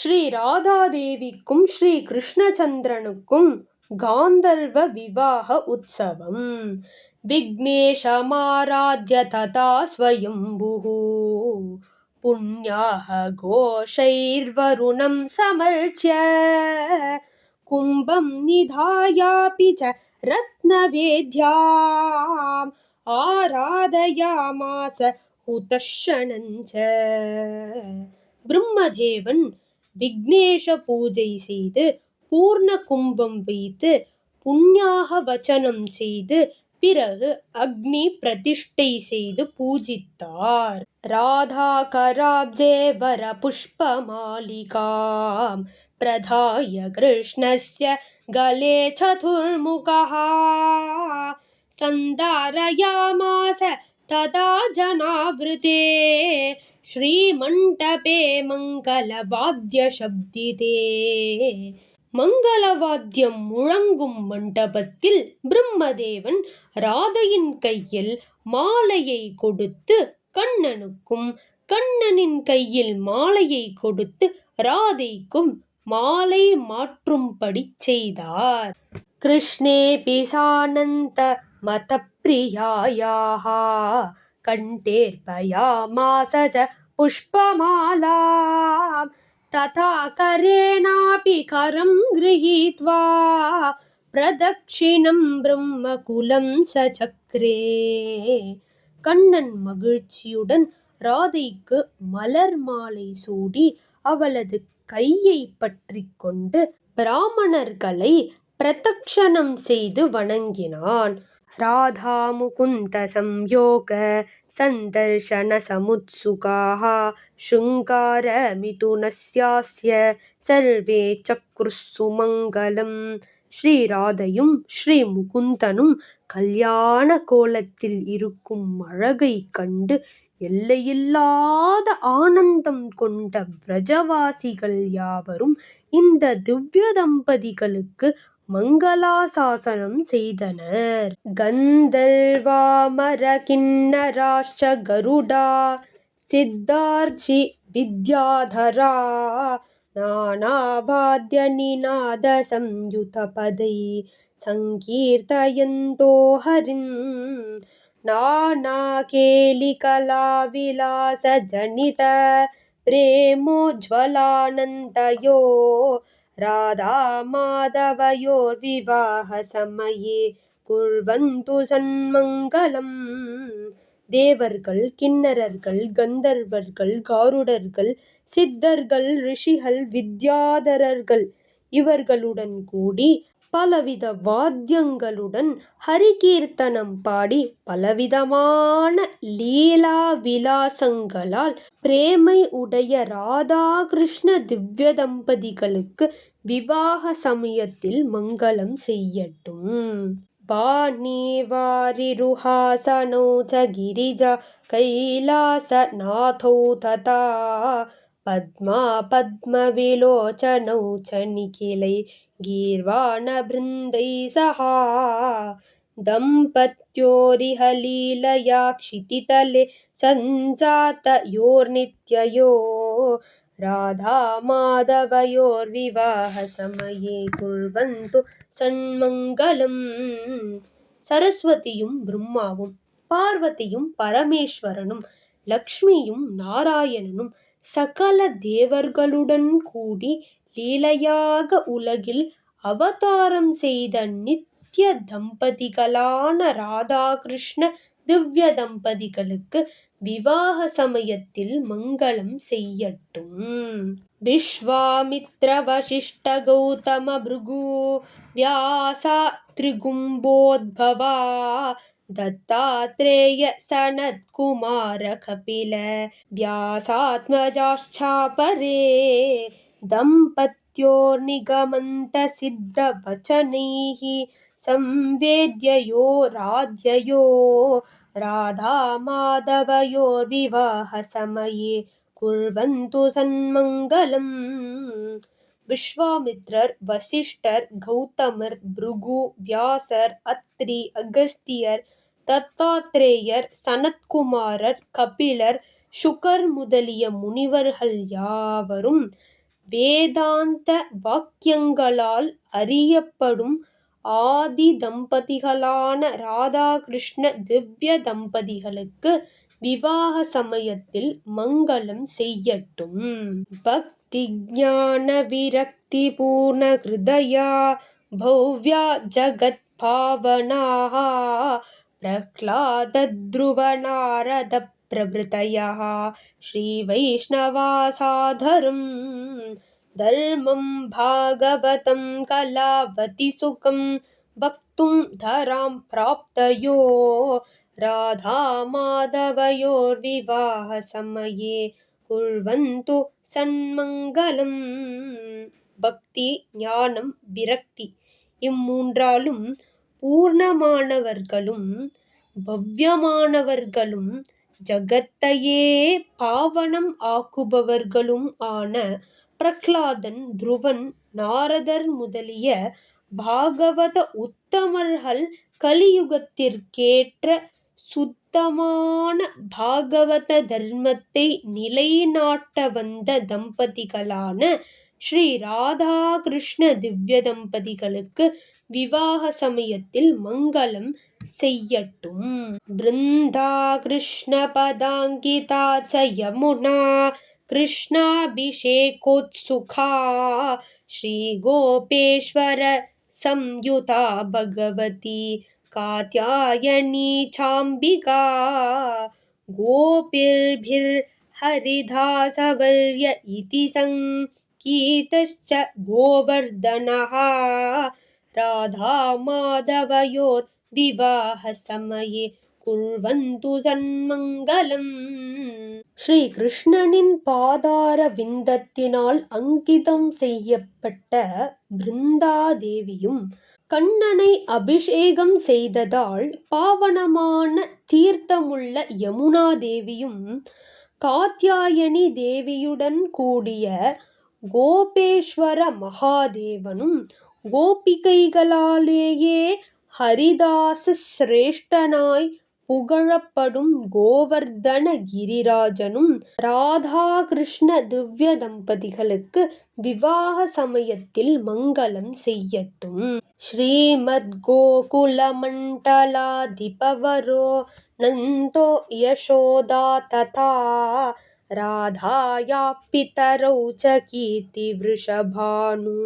ஸ்ரீ ராதாதேவிக்கும் ஸ்ரீ கிருஷ்ணச்சந்திரனுக்கும் காந்தர்வ விவாக உற்சவம். விக்னேஷமாராத்ய ததா ஸ்வயம்புः புண்ணியாக கோஷைர்வருணம் சமர்ச்ய கும்பம் நிதாயாபி ச ரத்னவேத்யாம் ஆராதயாமாஸ ஹுதஷணஞ்ச. பிரம்மதேவன் விக்னேஷ பூஜை செய்து பூர்ண கும்பம் வைத்து புண்ணியாக வச்சனம் செய்து பிறகு அக்னி பிரதிஷ்டை செய்து பூஜித்தார். ராதா கராப்ஜே வர புஷ்பமாலிகாம் பிரதாய கிருஷ்ணஸ்ய கலே சதுர்முகः சந்தாரயாமாஸ ததா ஜனாவ்ருதே ஸ்ரீமண்டபே மங்களவாத்ய சப்திதே. மங்களவாத்தியம் முழங்கும் மண்டபத்தில் பிரம்மதேவன் ராதையின் கையில் மாலையை கொடுத்து கண்ணனுக்கும், கண்ணனின் கையில் மாலையை கொடுத்து ராதைக்கும் மாலை மாற்றும்படி செய்தார். கிருஷ்ணேபி சானந்த மத பிரியாயாஹ கண்டேர்பயாமாஸ ச புஷ்பமாலாம் ததா கரேணாபி கரம் கிருஹீத்வா பிரதக்ஷிணம் பிரம்மகுலம் சசக்ரே. கண்ணன் மகிழ்ச்சியுடன் ராதைக்கு மலர் மாலை சூடி அவளது கையை பற்றி கொண்டு பிராமணர்களை பிரதக்ஷணம் செய்து வணங்கினான். ராதா முகுந்த சம்யோக சந்தர்ஷன சமுத்சுகாஹ ஷுங்கார மிதுனஸ்யாஸ்ய சர்வே சக்ருஸ்ஸு மங்களம். ஸ்ரீராதையும் ஸ்ரீ முகுந்தனும் கல்யாண கோலத்தில் இருக்கும் அழகை கண்டு எல்லையில்லாத ஆனந்தம் கொண்ட பிரஜவாசிகள் யாவரும் இந்த திவ்ய தம்பதிகளுக்கு மங்களாசாசனம் செய்தனர். கந்தர்வாமர கிண்ணராஷ்ச கருடா சித்தார்ச்சி வித்யாதரா நானாவாத்ய நிநாத சம்யுத பதை சங்கீர்த்தயந்தோ ஹரிம் நானா கேலிகலா விலாச ஜனித பிரேமோஜ்வலானந்தயோ ராதா மாதவயோர் விவாஹ சமயே குர்வந்து சன்மங்கலம். தேவர்கள், கிண்ணறர்கள், கந்தர்வர்கள், காருடர்கள், சித்தர்கள், ரிஷிகள், வித்யாதரர்கள் இவர்களுடன் கூடி பலவித வாத்தியங்களுடன் ஹரிகீர்த்தனம் பாடி பலவிதமான லீலா விலாசங்களால் பிரேமை உடைய ராதா கிருஷ்ண திவ்ய தம்பதிகளுக்கு விவாக சமயத்தில் மங்களம் செய்யட்டும். பாணி வாரிருஹாசனௌ ச கிரிஜா கைலாச நாதௌ ததா பத்மா பத்ம விலோச்சனௌ ச நிகிலை கீர்வாண பிருந்தை சஹா தம்பத்யோரிஹ லீலயா க்ஷிதிதலே சஞ்சாதயோர்நித்யயோ ராதா மாதவயோர் விவாஹ சமயே குர்வந்து சன்மங்கலம். சரஸ்வதியும் பிரம்மாவும், பார்வதியும் பரமேஸ்வரனும், லக்ஷ்மியும் நாராயணனும் சகல தேவர்களுடன் கூடி லீலையாக உலகில் அவதாரம் செய்த நித்ய தம்பதிகளான ராதா கிருஷ்ண திவ்ய தம்பதிகளுக்கு விவாக சமயத்தில் மங்களம் செய்யட்டும். விஸ்வாமித்ர வசிஷ்ட கௌதம பிருகு வியாசா திரிகும்போத்பவா தத்தாத்ரேய சனத் குமார கபில வியாசாத்மஜாச்சாபரே தம்பத்யோர் நிகமந்த சித்த வச்சனைஹ சம்வேத்யயோ ராத்யயோ ராதா மாதவயோர் விவாஹ சமயே குர்வந்து சன்மங்கலம். விஸ்வாமித்ரர், வசிஷ்டர், கௌதமர், பிருகு, வியாசர், அத்ரி, அகஸ்தியர், தத்தாத்ரேயர், சனத்குமாரர், கபிலர், சுகர் முதலிய முனிவர்கள் யாவரும் வேதாந்த வாக்கியங்களால் அறியப்படும் ஆதி தம்பதிகளான ராதாகிருஷ்ண திவ்ய தம்பதிகளுக்கு விவாக சமயத்தில் மங்களம் செய்யட்டும். பக்தி ஞான விரக்தி பூர்ண ஹிருதயா பவ்யா ஜகத் பாவனாஹ பிரஹ்லாத த்ருவ நாரத பிரபృతயः ஸ்ரீ வைஷ்ணவா சாதரம் தர்மம் பாகவதம் கலாவதி சுகம் பக்தும் தராம் பிராப்தயோ ராதா மாதவயோர் விவாஹ சமயே குர்வந்து சன்மங்கலம். பக்தி ஞானம் விரக்தி இம்மூன்றாலும் பூர்ணமானவர்களும் பவ்யமானவர்களும் ஜகத்தையே பாவனம் ஆக்குபவர்களும் ஆன பிரஹ்லாதன், துருவன், நாரதர் முதலிய பாகவத உத்தமர்கள் கலியுகத்திற்கேற்ற சுத்தமான பாகவத தர்மத்தை நிலைநாட்ட வந்த தம்பதிகளான ஸ்ரீ ராதா கிருஷ்ண திவ்ய தம்பதிகளுக்கு விவாக சமயத்தில் மங்களம் செய்யட்டும். பிருந்தா கிருஷ்ண பதாங்கிதா ச யமுனா கிருஷ்ணாபிஷேகோத்சுகா ஸ்ரீ கோபேஸ்வர சம்யுதா பகவதி காத்யாயனி சாம்பிகா கோபிர்பிர் ஹரிதாசவர்ய இதி சங்கீதஸ்ச கோவர்தனஹ ராதா மாதவயோர் விவாஹ சமயே குர்வந்து சன்மங்கலம். ஸ்ரீ கிருஷ்ணனின் பாதார விந்தத்தினால் அங்கிதம் செய்யப்பட்ட பிருந்தா தேவியும் கண்ணனை அபிஷேகம் செய்ததால் பாவனமான தீர்த்தமுள்ள யமுனா தேவியும் காத்யாயனி தேவியுடன் கூடிய கோபேஸ்வர மகாதேவனும் கோபிகைகளாலேயே ஹரிதாச சிரேஷ்டனாய் புகழப்படும் கோவர்தன கிரிராஜனும் ராதா கிருஷ்ண திவ்ய தம்பதிகளுக்கு விவாக சமயத்தில் மங்களம் செய்யட்டும். ஸ்ரீமத் கோகுல மண்டலாதிபவரோ நந்தோ யசோதா ததா ராதாயா பிதரௌ ச கீர்த்தி விருஷபானு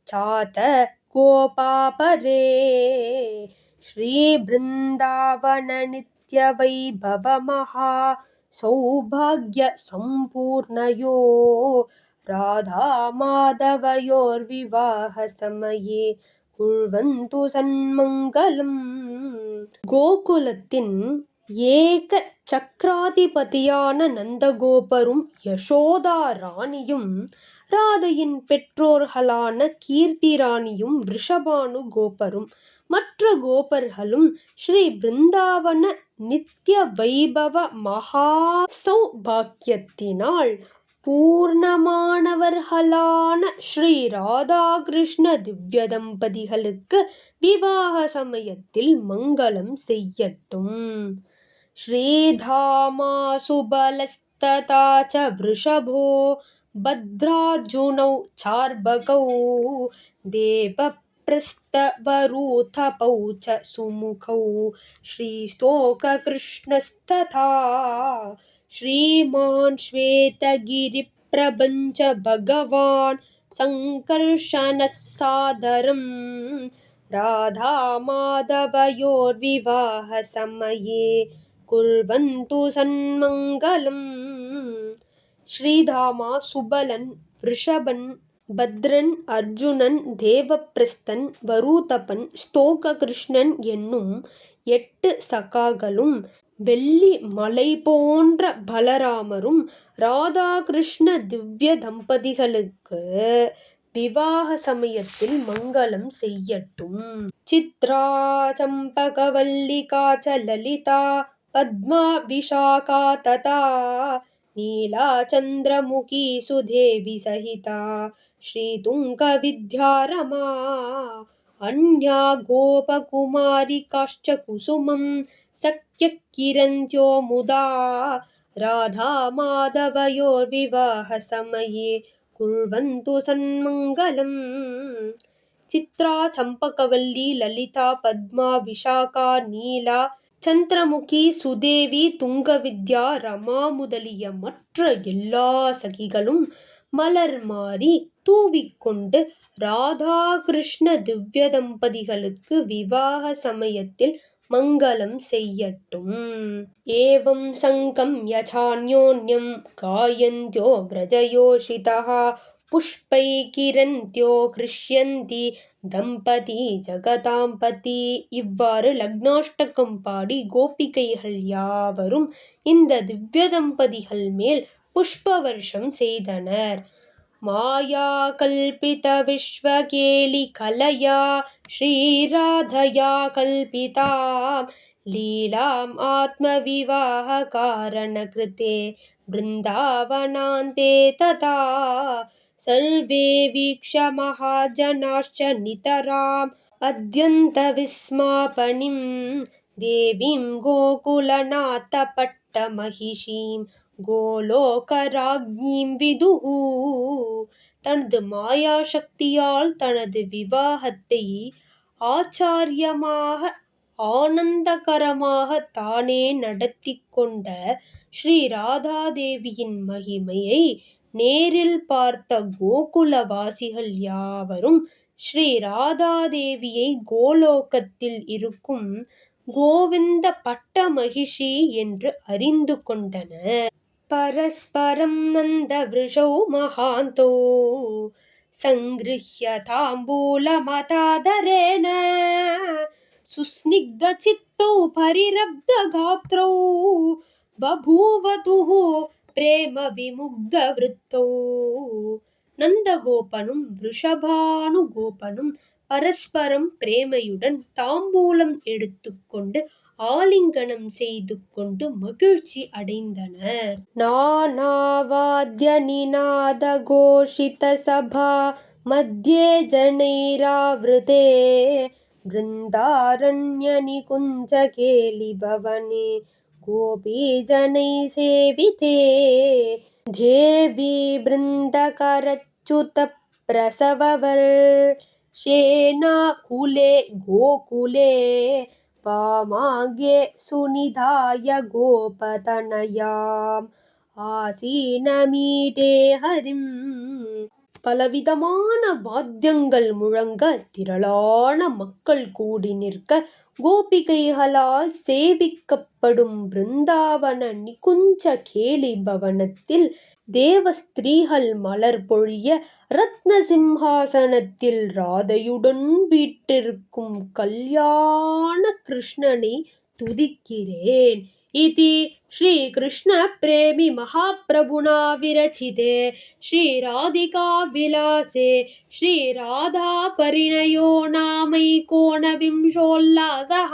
சாத கோபாபரே ஸ்ரீ பிருந்தாவன நித்ய வைபவ மகா சௌபாக்ய சம்பூர்ணயோ ராதா மாதவயோர் விவாஹ சமயே குர்வந்து சன்மங்கலம். கோகுலத்தின் ஏக சக்கராதிபதியான நந்தகோபரும் யசோதா ராணியும் ராதையின் பெற்றோர்களான கீர்த்தி ராணியும் ரிஷபானு கோபரும் மற்ற கோபர்களும் ஸ்ரீ பிருந்தாவன நித்ய வைபவ மகா சௌபாக்கியத்தினால் பூர்ணமானவர்களான ஸ்ரீ ராதா கிருஷ்ண திவ்ய தம்பதிகளுக்கு விவாக சமயத்தில் மங்களம் செய்யட்டும். ஸ்ரீதாமா சுபலஸ்ததா ச விருஷபோ பத்ரார்ஜுனௌ சார்பகௌ தேவப்ரஸ்தவரூதபௌ ச சுமுகௌ ஸ்ரீஸ்தோக கிருஷ்ணஸ்ததா ஸ்ரீமான் ஸ்வேதகிரி பிரபஞ்ச பகவான் சங்கர்ஷணஸ் சாதரம் ராதா மாதவயோர் விவாஹ சமயே குர்வந்து சன்மங்கலம். ஸ்ரீதாமா, சுபலன், விருஷபன், பத்ரன், அர்ஜுனன், தேவப்பிரஸ்தன், வரூதபன், ஸ்தோக கிருஷ்ணன் என்னும் 8 சகாக்களும் வெள்ளி மலை போன்ற பலராமரும் ராதா கிருஷ்ண திவ்ய தம்பதிகளுக்கு விவாக சமயத்தில் மங்களம் செய்யட்டும். சித்ரா சம்பகவல்லிகா ச லலிதா பத்மா விஷாகா ததா நீலா சந்திரமுகி சுதேவி சஹிதா ஸ்ரீதுங்க வித்யாரமா அன்யா கோபகுமாரிகாஷ்ச குசுமம் சக்ய கிரந்த்யோ முதா ராதா மாதவயோர் விவாஹ சமயே कुर्वन्तु सन्मङ्गलम्। चित्रा चम्पकवल्ली ललिता पद्मा विशाखा नीला சந்திரமுகி சுதேவி துங்கவித்யா ரமா முதலிய மற்ற எல்லா சகிகளும் மலர் மாறி தூவிக்கொண்டு ராதா கிருஷ்ண திவ்ய தம்பதிகளுக்கு விவாக சமயத்தில் மங்களம் செய்யட்டும். ஏவம் சங்கம் யசான்யோன்யம் காயந்த்யோ व्रजयोषितः புஷ்பை கிரந்த்யோ கிருஷ்யந்தி தம்பதி ஜகதாம்பதி. இவ்வாறு லக்னாஷ்டகம் பாடி கோபிகைகள் யாவரும் இந்த திவ்ய தம்பதிகள் மேல் புஷ்ப வருஷம் செய்தனர். மாயா கல்பித விஸ்வகேலி கலயா ஸ்ரீராதயா கல்பிதாம் லீலாம் ஆத்ம விவாஹ காரண கிருதே பிருந்தாவனாந்தே ததா சர்வே வீக்ஷ மகாஜனாश्च நிதராம் அத்யந்த விஸ்மாபனிம் தேவீம் கோகுலநாத பட்ட மகிஷீம் கோலோகராஜ்ஞீம் விதுஹு. தனது மாயா சக்தியால் தனது விவாகத்தை ஆச்சரியமாக ஆனந்தகரமாக தானே நடத்தி கொண்ட ஸ்ரீ ராதாதேவியின் மகிமையை நேரில் பார்த்த கோகுலவாசிகள் யாவரும் ஸ்ரீ ராதாதேவியை கோலோகத்தில் இருக்கும் கோவிந்த பட்ட மகிஷி என்று அறிந்து கொண்டனர். பரஸ்பரம் நந்த விருஷௌ மகாந்தோ சங்கிருஹ்ய தாம்பூலமதாதரேன சுஸ்னிக்த சித்தௌ பரிரப்த காத்ரௌ பபூவதுः பிரேம விமுக்த விருத்தௌ. நந்தகோபனும் ரிஷபானுகோபனும் பரஸ்பரம் பிரேமையுடன் தாம்பூலம் எடுத்துக்கொண்டு ஆலிங்கனம் செய்து கொண்டு மகிழ்ச்சி அடைந்தனர். நானாவாத்ய நிநாத கோஷித சபா மத்யே ஜனைராவ்ருதே பிருந்தாரண்ய நிகுஞ்ச கேலி பவனே கோபி ஜனை சேவிதே. தேவி பிருந்தகரச்சுத பிரசவவர் ஷேனா குலே கோகுலே வாமாங்கே சுனிதாய கோபதனயாம் ஆசீனமீடே ஹரிம். பலவிதமான வாத்தியங்கள் முழங்க திரளான மக்கள் கூடி நிற்க கோபிகைகளால் சேவிக்கப்படும் பிருந்தாவன நிகுஞ்ச கேலி பவனத்தில் தேவஸ்திரீகள் மலர் பொழிய ரத்ன சிம்ஹாசனத்தில் ராதையுடன் வீற்றிருக்கும் கல்யாண கிருஷ்ணனை துதிக்கிறேன். இதி ஸ்ரீ கிருஷ்ண பிரேமி மகாபிரபுனா விரச்சிதே ஸ்ரீ ராதிகா விலாசே ஸ்ரீ ராதா பரிணயோ நாமைகோணவிம்சோல்லாசஹ.